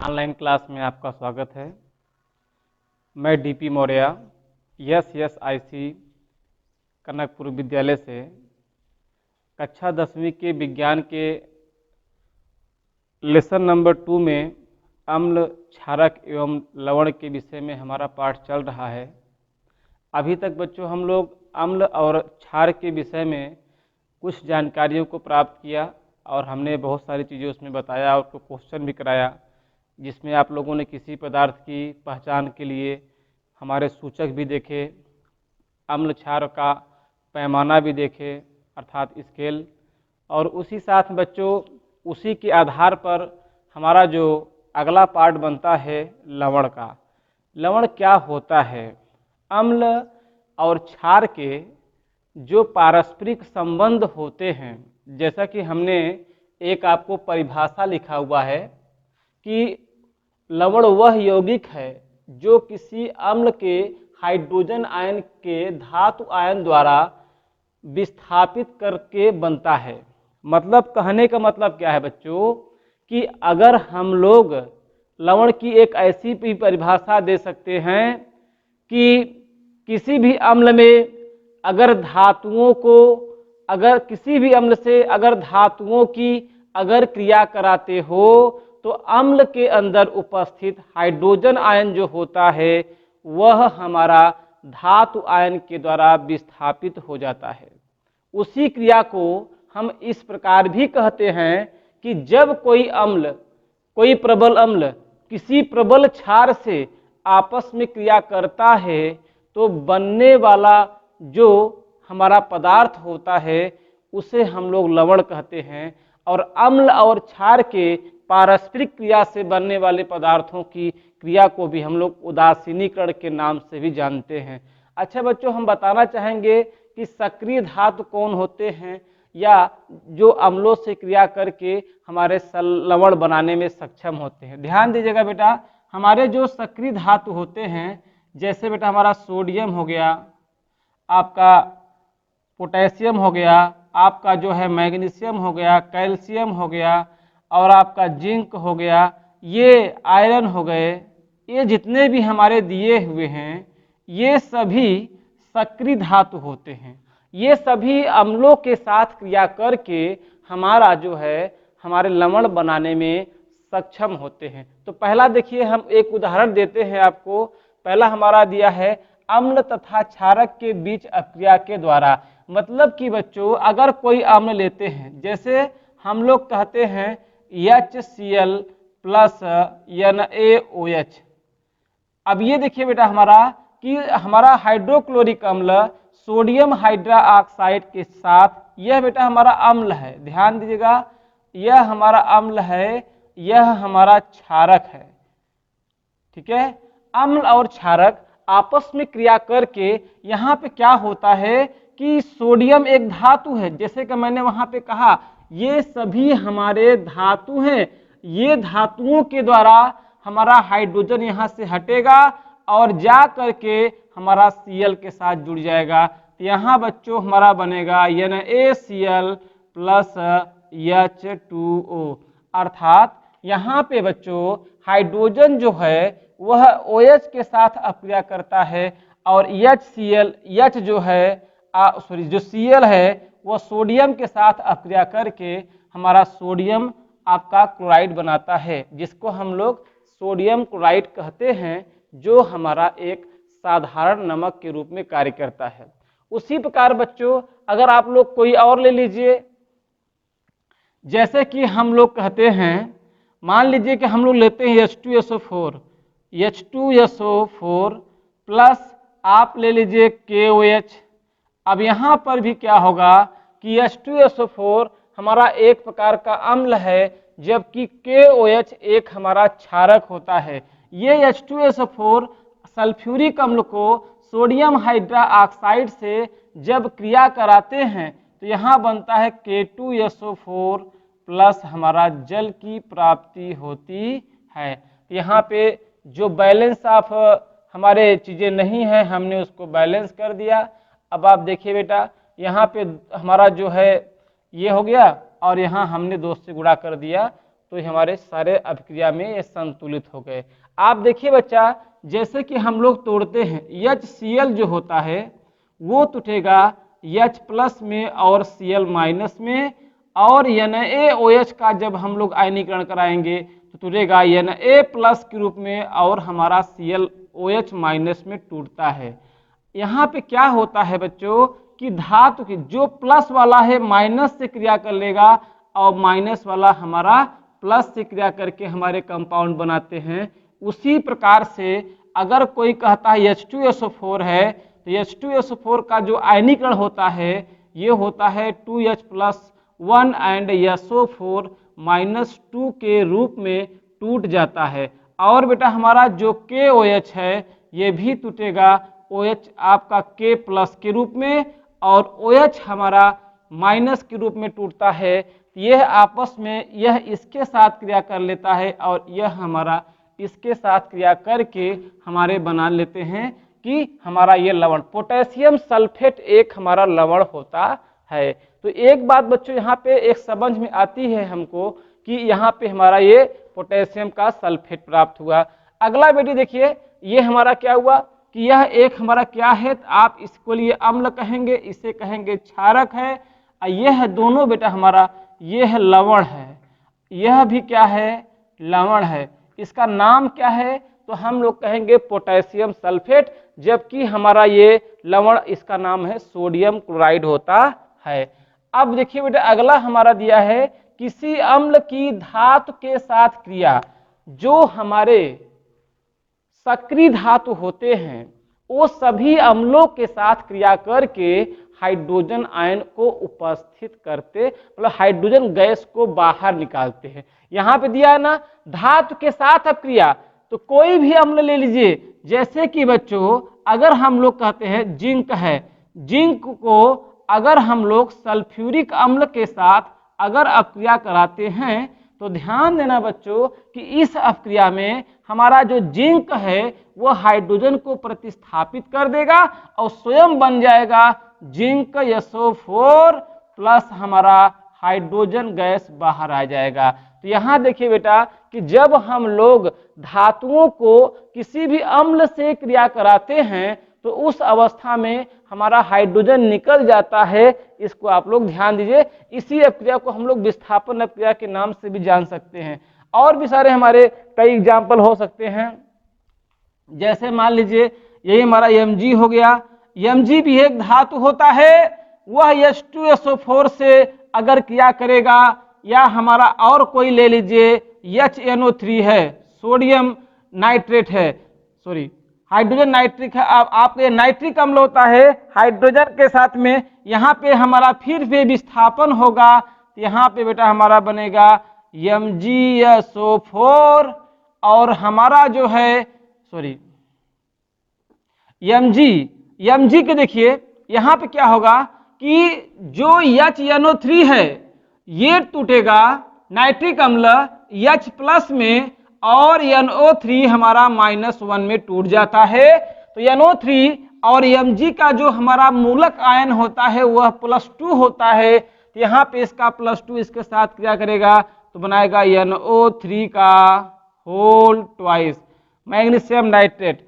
Online class में आपका स्वागत है। मैं डीपी मौर्य SSIC कनकपुर विद्यालय से कक्षा 10वीं के विज्ञान के लेसन नंबर 2 में अम्ल, क्षारक एवं लवण के विषय में हमारा पाठ चल रहा है। अभी तक बच्चों हम लोग अम्ल और क्षार के विषय में कुछ जानकारियों को प्राप्त किया और हमने बहुत सारी चीज़ें उसमें बताया और उसको क्वेश्चन भी कराया, जिसमें आप लोगों ने किसी पदार्थ की पहचान के लिए हमारे सूचक भी देखे, अम्ल क्षार का पैमाना भी देखे अर्थात स्केल, और उसी साथ बच्चों उसी के आधार पर हमारा जो अगला पार्ट बनता है लवण का। लवण क्या होता है? अम्ल और क्षार के जो पारस्परिक संबंध होते हैं, जैसा कि हमने एक आपको परिभाषा लिखा हुआ है कि लवण वह यौगिक है जो किसी अम्ल के हाइड्रोजन आयन के धातु आयन द्वारा विस्थापित करके बनता है। मतलब कहने का मतलब क्या है बच्चों कि अगर हम लोग लवण की एक ऐसी भी परिभाषा दे सकते हैं कि किसी भी अम्ल में अगर धातुओं को अगर किसी भी अम्ल से अगर धातुओं की अगर क्रिया कराते हो तो अम्ल के अंदर उपस्थित हाइड्रोजन आयन जो होता है वह हमारा धातु आयन के द्वारा विस्थापित हो जाता है। उसी क्रिया को हम इस प्रकार भी कहते हैं कि जब कोई अम्ल, कोई प्रबल अम्ल किसी प्रबल क्षार से आपस में क्रिया करता है तो बनने वाला जो हमारा पदार्थ होता है उसे हम लोग लवण कहते हैं। और अम्ल और क्षार के पारस्परिक क्रिया से बनने वाले पदार्थों की क्रिया को भी हम लोग उदासीनीकरण के नाम से भी जानते हैं। अच्छा बच्चों, हम बताना चाहेंगे कि सक्रिय धातु कौन होते हैं या जो अम्लों से क्रिया करके हमारे लवण बनाने में सक्षम होते हैं। ध्यान दीजिएगा बेटा, हमारे जो सक्रिय धातु होते हैं जैसे बेटा हमारा सोडियम हो गया, आपका पोटेशियम हो गया, आपका जो है मैग्नीशियम हो गया, कैल्शियम हो गया और आपका जिंक हो गया, ये आयरन हो गए, ये जितने भी हमारे दिए हुए हैं ये सभी सक्रिय धातु होते हैं। ये सभी अम्लों के साथ क्रिया करके हमारा जो है हमारे लवण बनाने में सक्षम होते हैं। तो पहला देखिए, हम एक उदाहरण देते हैं आपको। पहला हमारा दिया है अम्ल तथा क्षारक के बीच अपक्रिया के द्वारा। मतलब कि बच्चों अगर कोई अम्ल लेते हैं, जैसे हम लोग कहते हैं HCl प्लस NaOH। अब ये देखिए बेटा हमारा कि हमारा हाइड्रोक्लोरिक अम्ल सोडियम हाइड्रा ऑक्साइड के साथ, यह बेटा हमारा अम्ल है। ध्यान दीजिएगा, यह हमारा अम्ल है, यह हमारा क्षारक है। ठीक है, अम्ल और क्षारक आपस में क्रिया करके यहाँ पे क्या होता है कि सोडियम एक धातु है, जैसे कि मैंने वहां पे कहा ये सभी हमारे धातु हैं। ये धातुओं के द्वारा हमारा हाइड्रोजन यहाँ से हटेगा और जा करके हमारा Cl के साथ जुड़ जाएगा। तो यहाँ बच्चों हमारा बनेगा NaCl प्लस H2O। अर्थात यहाँ पे बच्चों हाइड्रोजन जो है वह OH के साथ अपक्रिया करता है और H जो है जो Cl है वह सोडियम के साथ अपक्रिया करके हमारा सोडियम आपका क्लोराइड बनाता है, जिसको हम लोग सोडियम क्लोराइड कहते हैं, जो हमारा एक साधारण नमक के रूप में कार्य करता है। उसी प्रकार बच्चों अगर आप लोग कोई और ले लीजिए, जैसे कि हम लोग कहते हैं, मान लीजिए कि हम लोग लेते हैं H2SO4 प्लस आप ले लीजिए KOH। अब यहाँ पर भी क्या होगा कि H2SO4 हमारा एक प्रकार का अम्ल है, जबकि KOH एक हमारा क्षारक होता है। ये H2SO4 सल्फ्यूरिक अम्ल को सोडियम हाइड्रा ऑक्साइड से जब क्रिया कराते हैं तो यहाँ बनता है K2SO4 प्लस हमारा जल की प्राप्ति होती है। यहाँ पे जो बैलेंस ऑफ हमारे चीजें नहीं है हमने उसको बैलेंस कर दिया। अब आप देखिए बेटा यहाँ पे हमारा जो है ये हो गया और यहाँ हमने 2 से गुणा कर दिया तो हमारे सारे अभिक्रिया में ये संतुलित हो गए। आप देखिए बच्चा, जैसे कि हम लोग तोड़ते हैं, HCl जो होता है वो टूटेगा H प्लस में और Cl माइनस में, और NaOH का जब हम लोग आयनीकरण कराएंगे तो टूटेगा Na प्लस के रूप में और हमारा ClOH माइनस में टूटता है। यहाँ पे क्या होता है बच्चों कि धातु की जो प्लस वाला है माइनस से क्रिया कर लेगा और माइनस वाला हमारा प्लस से क्रिया करके हमारे कंपाउंड बनाते हैं। उसी प्रकार से अगर कोई कहता है H2SO4 है तो H2SO4 का जो आयनीकरण होता है ये होता है 2H plus 1 and SO4 minus 2 के रूप में टूट जाता है। और बेटा हमारा जो KOH है ये भी टूटेगा OH आपका K प्लस के रूप में, और OH हमारा माइनस के रूप में टूटता है। यह आपस में यह इसके साथ क्रिया कर लेता है और यह हमारा इसके साथ क्रिया करके हमारे बना लेते हैं कि हमारा ये लवण पोटेशियम सल्फेट एक हमारा लवण होता है। तो एक बात बच्चों यहाँ पे एक समझ में आती है हमको कि यहाँ पे हमारा ये पोटेशियम का सल्फेट प्राप्त हुआ। अगला बेटी देखिए, ये हमारा क्या हुआ कि यह एक हमारा क्या है, आप इसको लिए अम्ल कहेंगे, इसे कहेंगे क्षारक है। यह दोनों बेटा हमारा यह लवण है, यह भी क्या है, लवण है। इसका नाम क्या है तो हम लोग कहेंगे पोटेशियम सल्फेट, जबकि हमारा ये लवण इसका नाम है सोडियम क्लोराइड होता है। अब देखिए बेटा अगला हमारा दिया है किसी अम्ल की धातु के साथ क्रिया। जो हमारे सक्रिय धातु होते हैं वो सभी अम्लों के साथ क्रिया करके हाइड्रोजन आयन को उपस्थित करते, मतलब हाइड्रोजन गैस को बाहर निकालते हैं। यहाँ पे दिया है ना धातु के साथ अब क्रिया, तो कोई भी अम्ल ले लीजिए, जैसे कि बच्चों अगर हम लोग कहते हैं जिंक है, जिंक को अगर हम लोग सल्फ्यूरिक अम्ल के साथ अगर अपक्रिया कराते हैं तो ध्यान देना बच्चों कि इस अपक्रिया में हमारा जो जिंक है वो हाइड्रोजन को प्रतिस्थापित कर देगा और स्वयं बन जाएगा जिंक SO4 प्लस हमारा हाइड्रोजन गैस बाहर आ जाएगा। तो यहाँ देखिए बेटा कि जब हम लोग धातुओं को किसी भी अम्ल से क्रिया कराते हैं तो उस अवस्था में हमारा हाइड्रोजन निकल जाता है। इसको आप लोग ध्यान दीजिए। इसी अपक्रिया को हम लोग विस्थापन अपक्रिया के नाम से भी जान सकते हैं। और भी सारे हमारे कई एग्जाम्पल हो सकते हैं, जैसे मान लीजिए यही हमारा Mg हो गया। Mg भी एक धातु होता है, वह H2SO4 से अगर क्रिया करेगा, या हमारा और कोई ले लीजिए HNO3 है, सोडियम नाइट्रेट है, सॉरी हाइड्रोजन नाइट्रिक है। अब आपके नाइट्रिक अम्ल होता है हाइड्रोजन के साथ में, यहाँ पे हमारा फिर से विस्थापन होगा, तो यहाँ पे बेटा हमारा बनेगा MgSO4 और हमारा जो है सॉरी Mg के देखिए यहाँ पे क्या होगा कि जो HNO3 है ये टूटेगा नाइट्रिक अम्ल H प्लस में और NO3 हमारा -1 में टूट जाता है। तो NO3 और Mg का जो हमारा मूलक आयन होता है वह +2 होता है। तो यहाँ पे इसका +2 इसके साथ क्रिया करेगा तो बनाएगा NO3 का होल ट्वाइस मैग्नीशियम नाइट्रेट।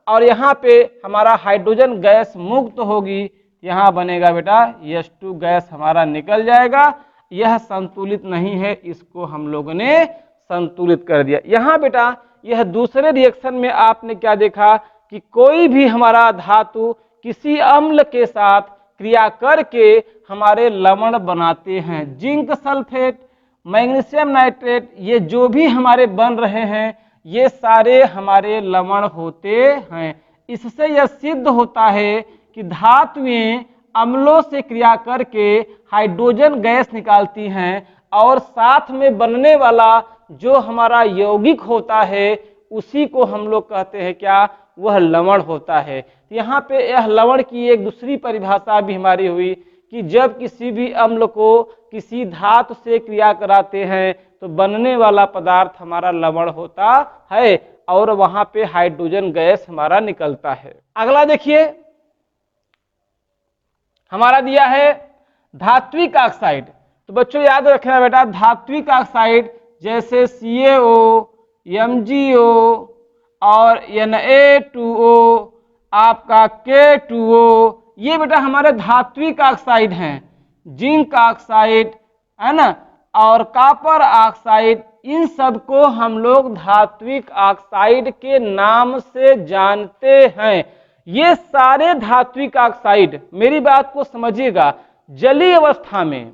और यहाँ पे हमारा हाइड्रोजन गैस मुक्त होगी, यहाँ बनेगा बेटा H2 गैस हमारा निकल जाएगा। यह संतुलित नहीं है, इसको हम लोगों ने संतुलित कर दिया। यहाँ बेटा यह दूसरे रिएक्शन में आपने क्या देखा कि कोई भी हमारा धातु किसी अम्ल के साथ क्रिया करके हमारे लवण बनाते हैं। जिंक सल्फेट, मैग्नीशियम नाइट्रेट, ये जो भी हमारे बन रहे हैं ये सारे हमारे लवण होते हैं। इससे यह सिद्ध होता है कि धातुएं अम्लों से क्रिया करके हाइड्रोजन गैस निकालती हैं और साथ में बनने वाला जो हमारा यौगिक होता है उसी को हम लोग कहते हैं क्या, वह लवण होता है। यहाँ पे यह लवण की एक दूसरी परिभाषा भी हमारी हुई कि जब किसी भी अम्ल को किसी धातु से क्रिया कराते हैं तो बनने वाला पदार्थ हमारा लवण होता है और वहां पे हाइड्रोजन गैस हमारा निकलता है। अगला देखिए हमारा दिया है धात्विक ऑक्साइड। तो बच्चों याद रखना बेटा, धात्विक ऑक्साइड जैसे CaO, MgO और Na2O, आपका K2O, ये बेटा हमारे धात्विक ऑक्साइड हैं। जिंक ऑक्साइड है ना, और कॉपर ऑक्साइड, इन सब को हम लोग धात्विक ऑक्साइड के नाम से जानते हैं। ये सारे धात्विक ऑक्साइड, मेरी बात को समझिएगा, जलीय अवस्था में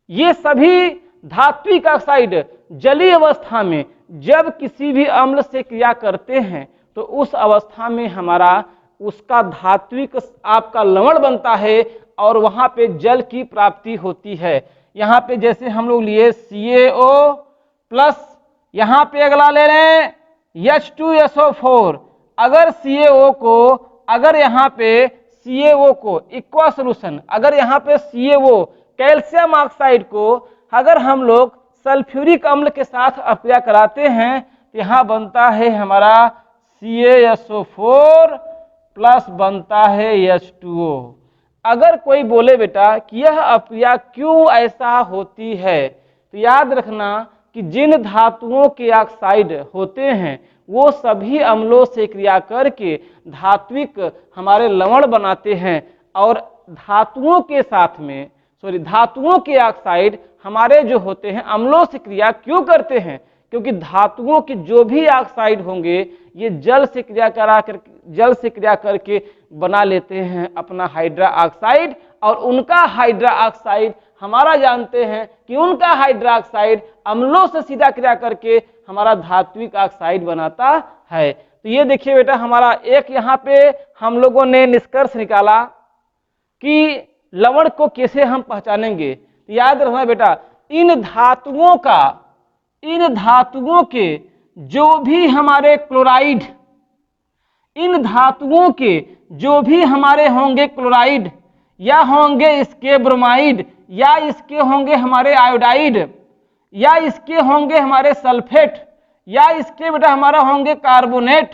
ये सभी धात्विक ऑक्साइड जलीय अवस्था में जब किसी भी अम्ल से क्रिया करते हैं तो उस अवस्था में हमारा उसका धात्विक आपका लवण बनता है और वहां पे जल की प्राप्ति होती है। यहाँ पे जैसे हम लोग लिए CaO प्लस, यहाँ पे अगला ले रहे हैं H2SO4। अगर CaO को, अगर यहाँ पे CaO को इक्वा सोल्यूशन, अगर यहाँ पे CaO कैल्शियम ऑक्साइड को अगर हम लोग सल्फ्यूरिक अम्ल के साथ अपक्रिया कराते हैं तो यहाँ बनता है हमारा CaSO4 प्लस बनता है H2O। अगर कोई बोले बेटा कि यह अपक्रिया क्यों ऐसा होती है, तो याद रखना कि जिन धातुओं के ऑक्साइड होते हैं वो सभी अम्लों से क्रिया करके धात्विक हमारे लवण बनाते हैं, और धातुओं के साथ में धातुओं के ऑक्साइड हमारे जो होते हैं अम्लों से क्रिया क्यों करते हैं, क्योंकि धातुओं के जो भी ऑक्साइड होंगे ये जल से क्रिया करके बना लेते हैं अपना हाइड्रा ऑक्साइड, और उनका हाइड्रा ऑक्साइड हमारा जानते हैं कि उनका हाइड्रा ऑक्साइड अम्लों से सीधा क्रिया करके हमारा धात्विक ऑक्साइड बनाता है। तो ये देखिए बेटा, हमारा एक यहाँ पे हम लोगों ने निष्कर्ष निकाला कि लवण को कैसे हम पहचानेंगे। तो याद रखना बेटा, इन धातुओं के जो भी हमारे क्लोराइड, इन धातुओं के जो भी हमारे होंगे क्लोराइड, या होंगे इसके ब्रोमाइड, या इसके होंगे हमारे आयोडाइड, या इसके होंगे हमारे सल्फेट, या इसके बेटा हमारा होंगे कार्बोनेट,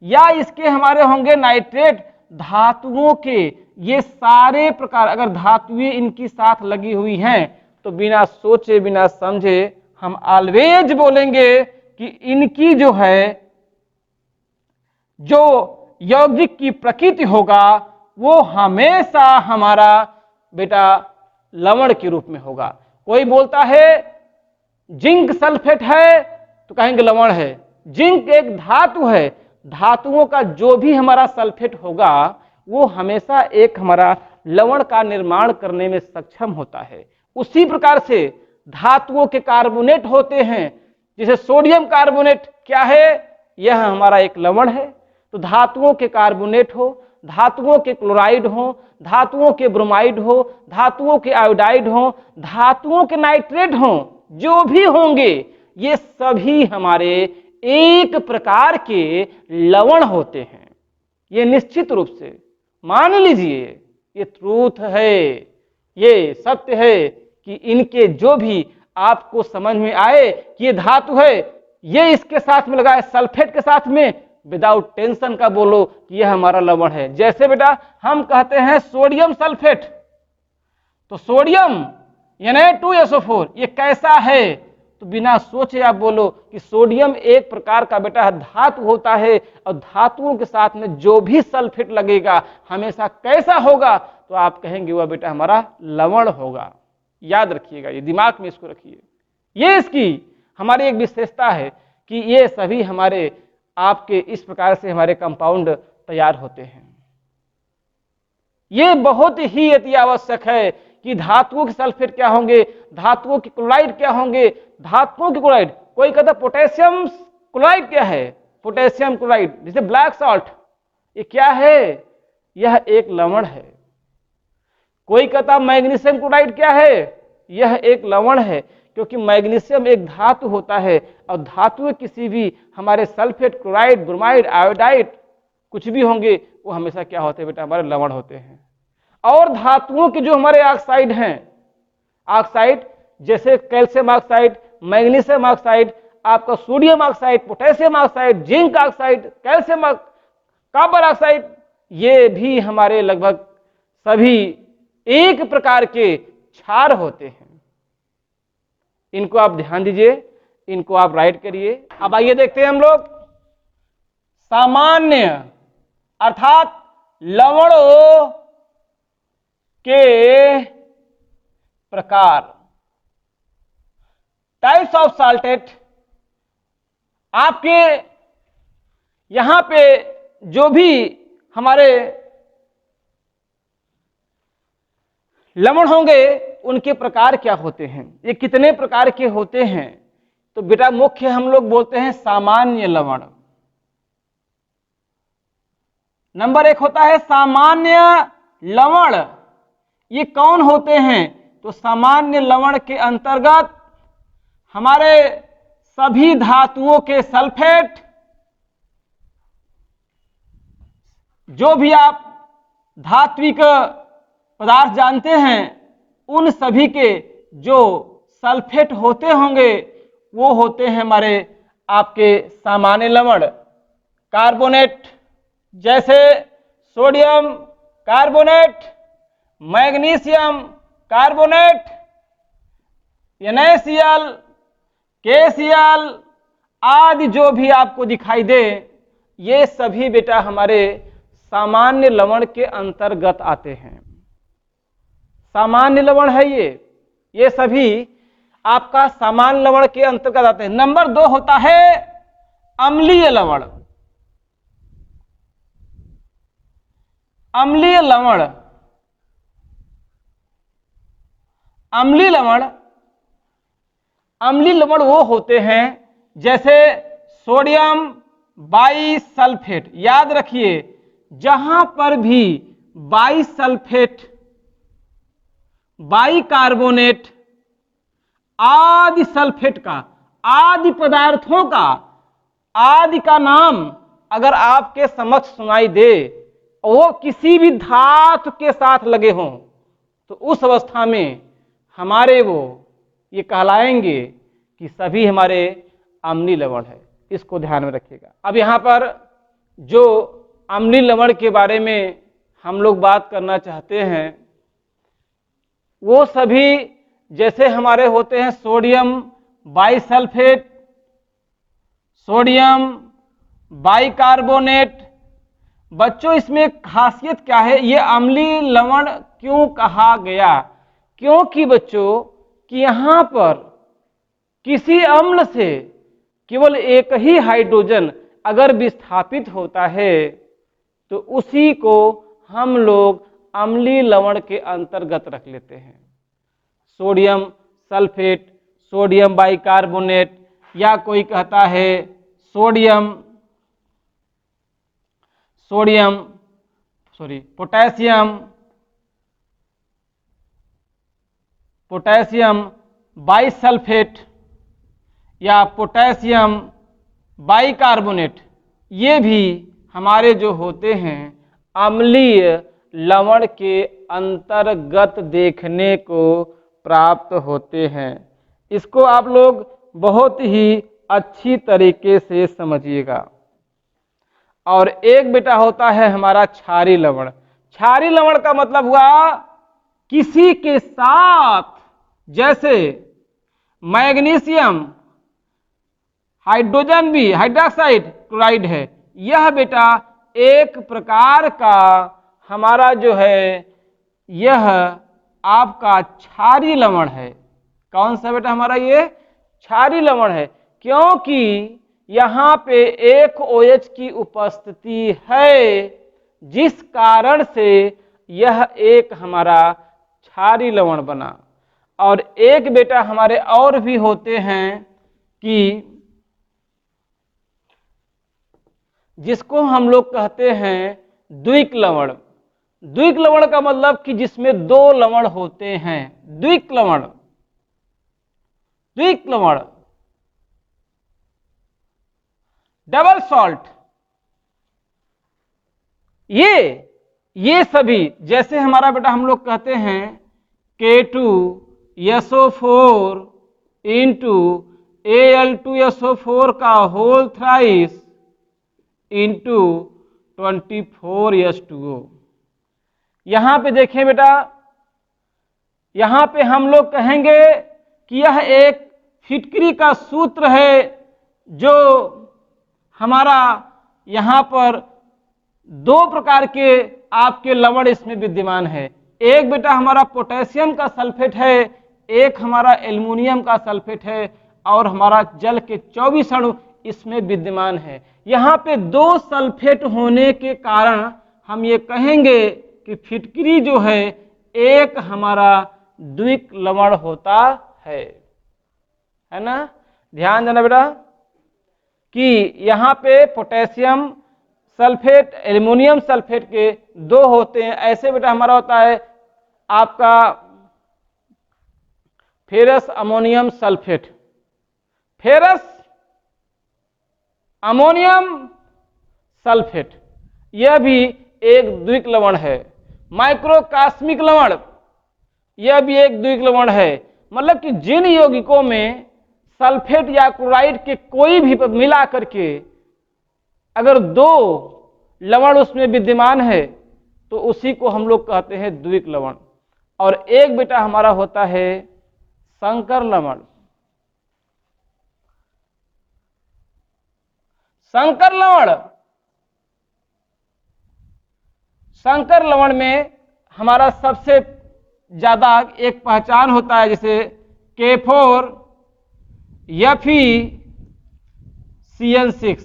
या इसके हमारे होंगे नाइट्रेट, धातुओं के ये सारे प्रकार अगर धातुएं इनकी साथ लगी हुई हैं तो बिना सोचे बिना समझे हम ऑलवेज बोलेंगे कि इनकी जो है जो यौगिक की प्रकृति होगा वो हमेशा हमारा बेटा लवण के रूप में होगा। कोई बोलता है जिंक सल्फेट है तो कहेंगे लवण है। जिंक एक धातु है, धातुओं का जो भी हमारा सल्फेट होगा वो हमेशा एक हमारा लवण का निर्माण करने में सक्षम होता है। उसी प्रकार से धातुओं के कार्बोनेट होते हैं, जैसे सोडियम कार्बोनेट क्या है, यह हमारा एक लवण है। तो धातुओं के कार्बोनेट हो, धातुओं के क्लोराइड हो, धातुओं के ब्रोमाइड हो, धातुओं के आयोडाइड हो, धातुओं के नाइट्रेट हो, जो भी होंगे ये सभी हमारे एक प्रकार के लवण होते हैं। ये निश्चित रूप से मान लीजिए, ये ट्रूथ है, ये सत्य है कि इनके जो भी आपको समझ में आए कि ये धातु है, ये इसके साथ में लगा है सल्फेट के साथ में, विदाउट टेंशन का बोलो कि यह हमारा लवण है। जैसे बेटा हम कहते हैं सोडियम सल्फेट, तो सोडियम Na2SO4 ये कैसा है, तो बिना सोचे आप बोलो कि सोडियम एक प्रकार का बेटा धातु होता है, और धातुओं के साथ में जो भी सल्फेट लगेगा हमेशा कैसा होगा, तो आप कहेंगे वह बेटा हमारा लवण होगा। याद रखिएगा, ये दिमाग में इसको रखिए। ये इसकी हमारी एक विशेषता है कि ये सभी हमारे आपके इस प्रकार से हमारे कंपाउंड तैयार होते हैं। ये बहुत ही अति आवश्यक है कि धातुओं के सल्फेट क्या होंगे, धातुओं के क्लोराइड क्या होंगे। धातुओं के क्लोराइड, कोई कहता पोटेशियम क्लोराइड क्या है, पोटेशियम क्लोराइड जैसे ब्लैक सॉल्ट, ये क्या है, यह एक लवण है। कोई कहता मैग्नीशियम क्लोराइड क्या है, यह एक लवण है, क्योंकि मैग्नीशियम एक धातु होता है, और धातु किसी भी हमारे सल्फेट, क्लोराइड, ब्रोमाइड, आयोडाइड कुछ भी होंगे वो हमेशा क्या होते हैं बेटा, हमारे लवण होते हैं। और धातुओं के जो हमारे ऑक्साइड हैं, ऑक्साइड जैसे कैल्शियम ऑक्साइड, मैग्नीशियम ऑक्साइड, आपका sodium oxide, potassium oxide, zinc oxide, calcium, copper oxide, ये भी हमारे लगभग सभी एक प्रकार के क्षार होते हैं। इनको आप ध्यान दीजिए, इनको आप राइट करिए। अब आइए देखते हैं हम लोग सामान्य अर्थात लवणों के प्रकार, टाइप्स ऑफ साल्टेट। आपके यहां पे जो भी हमारे लवण होंगे उनके प्रकार क्या होते हैं, ये कितने प्रकार के होते हैं? तो बेटा मुख्य हम लोग बोलते हैं सामान्य लवण। नंबर 1 होता है सामान्य लवण। ये कौन होते हैं? तो सामान्य लवण के अंतर्गत हमारे सभी धातुओं के सल्फेट, जो भी आप धात्विक पदार्थ जानते हैं उन सभी के जो सल्फेट होते होंगे वो होते हैं हमारे आपके सामान्य लवण। कार्बोनेट जैसे sodium carbonate, magnesium carbonate, NaCl, KCl आदि जो भी आपको दिखाई दे, ये सभी बेटा हमारे सामान्य लवण के अंतर्गत आते हैं। सामान्य लवण है ये सभी आपका सामान्य लवण के अंतर्गत आते हैं। नंबर 2 होता है अम्लीय लवण। अम्लीय लवण, अम्लीय लवण, अम्लीय लवण वो होते हैं जैसे सोडियम बाइसल्फेट। याद रखिए जहां पर भी बाइसल्फेट, बाइकार्बोनेट आदि सल्फेट का, आदि पदार्थों का, आदि का नाम अगर आपके समक्ष सुनाई दे वो किसी भी धातु के साथ लगे हों तो उस अवस्था में हमारे वो ये कहलाएंगे कि सभी हमारे अम्लीय लवण है। इसको ध्यान में रखिएगा। अब यहाँ पर जो अम्लीय लवण के बारे में हम लोग बात करना चाहते हैं वो सभी जैसे हमारे होते हैं सोडियम बाइसल्फेट, सोडियम बाइकार्बोनेट। बच्चों इसमें खासियत क्या है, ये अम्लीय लवण क्यों कहा गया? क्योंकि बच्चों कि यहां पर किसी अम्ल से केवल एक ही हाइड्रोजन अगर विस्थापित होता है तो उसी को हम लोग अम्लीय लवण के अंतर्गत रख लेते हैं। सोडियम सल्फेट, सोडियम बाइकार्बोनेट, या कोई कहता है पोटेशियम बाइसल्फेट या पोटेशियम बाइकार्बोनेट, ये भी हमारे जो होते हैं अम्लीय लवण के अंतर्गत देखने को प्राप्त होते हैं। इसको आप लोग बहुत ही अच्छी तरीके से समझिएगा। और एक बेटा होता है हमारा क्षारीय लवण। क्षारीय लवण का मतलब हुआ किसी के साथ, जैसे मैग्नीशियम हाइड्रोजन भी हाइड्रोक्साइड क्लोराइड है, यह बेटा एक प्रकार का हमारा जो है यह आपका क्षारीय लवण है। कौन सा बेटा हमारा ये क्षारीय लवण है, क्योंकि यहाँ पे एक OH की उपस्थिति है जिस कारण से यह एक हमारा क्षारीय लवण बना। और एक बेटा हमारे और भी होते हैं कि जिसको हम लोग कहते हैं द्विक लवण। द्विक लवण का मतलब कि जिसमें 2 लवण होते हैं, द्विक लवण। द्विक लवण डबल सॉल्ट, ये सभी जैसे हमारा बेटा हम लोग कहते हैं K2SO4 इंटू Al2SO4 का होल थ्राइस इंटू 24H2O। यहां पे देखें बेटा, यहां पे हम लोग कहेंगे कि यह एक फिटकरी का सूत्र है जो हमारा यहाँ पर दो प्रकार के आपके लवण इसमें विद्यमान है। एक बेटा हमारा पोटेशियम का सल्फेट है, एक हमारा एल्युमिनियम का सल्फेट है, और हमारा जल के 24 अणु इसमें विद्यमान है। यहाँ पे दो सल्फेट होने के कारण हम ये कहेंगे कि फिटकरी जो है एक हमारा द्विक लवण होता है ना। ध्यान देना बेटा कि यहाँ पे पोटेशियम सल्फेट एल्युमिनियम सल्फेट के दो होते हैं। ऐसे बेटा हमारा होता है आपका ferrous ammonium sulphate, ferrous ammonium sulphate, यह भी एक द्विक लवण है। माइक्रोकास्मिक लवण, यह भी एक द्विक लवण है। मतलब कि जिन यौगिकों में सल्फेट या क्लोराइड के कोई भी मिला करके अगर दो लवण उसमें विद्यमान है तो उसी को हम लोग कहते हैं द्विक लवण। और एक बेटा हमारा होता है संकर लवण। संकर लवण, संकर लवण में हमारा सबसे ज्यादा एक पहचान होता है, जैसे K4 FeCN6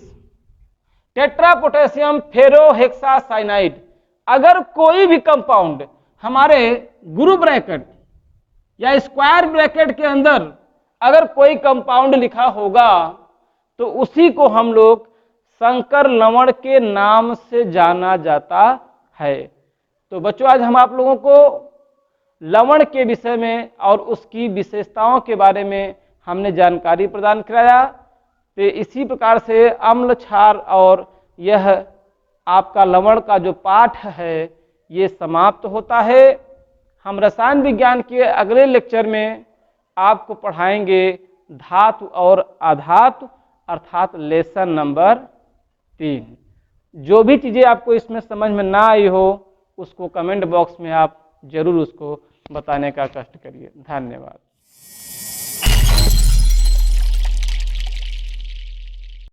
टेट्रा पोटेशियम फेरोहेक्सासाइनाइड। अगर कोई भी कंपाउंड हमारे ग्रुप ब्रैकेट या स्क्वायर ब्रैकेट के अंदर अगर कोई कंपाउंड लिखा होगा तो उसी को हम लोग संकर लवण के नाम से जाना जाता है। तो बच्चों आज हम आप लोगों को लवण के विषय में और उसकी विशेषताओं के बारे में हमने जानकारी प्रदान कराया। तो इसी प्रकार से अम्ल, क्षार और यह आपका लवण का जो पाठ है ये समाप्त होता है। हम रसायन विज्ञान के अगले लेक्चर में आपको पढ़ाएंगे धातु और अधातु अर्थात लेसन नंबर 3। जो भी चीज़ें आपको इसमें समझ में ना आई हो उसको कमेंट बॉक्स में आप जरूर उसको बताने का कष्ट करिए। धन्यवाद।